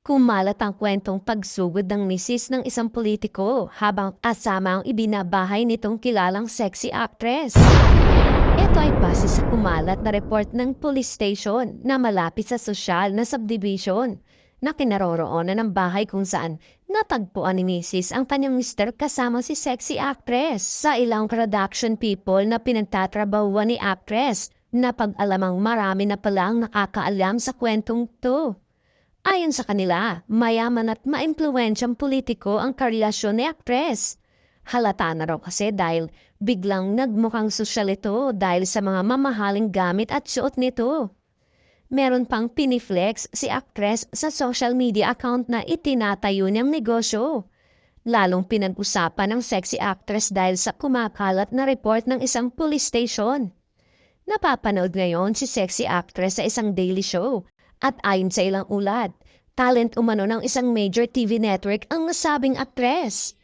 Kumalat ang kwentong pagsugod ng misis ng isang politiko habang asama ang ibinabahay nitong kilalang sexy actress. Ito ay base sa kumalat na report ng police station na malapit sa sosyal na subdivision na kinaroroonan ng bahay kung saan natagpuan ni misis ang kanyang mister kasama si sexy actress. Sa ilang production people na pinagtatrabahuan ni actress, napag-alamang marami na pala ang nakakaalam sa kwentong to. Ayon sa kanila, mayaman at maimpluwensyang politiko ang karelasyon ni aktres. Halata na raw kasi dahil biglang nagmukhang sosyal ito dahil sa mga mamahaling gamit at suot nito. Meron pang piniflex si aktres sa social media account na itinatayo niyang negosyo. Lalong pinag-usapan ng sexy actress dahil sa kumakalat na report ng isang police station. Napapanood ngayon si sexy actress sa isang daily show at ayon sa ilang ulat, talent umano ng isang major TV network ang nasabing aktres.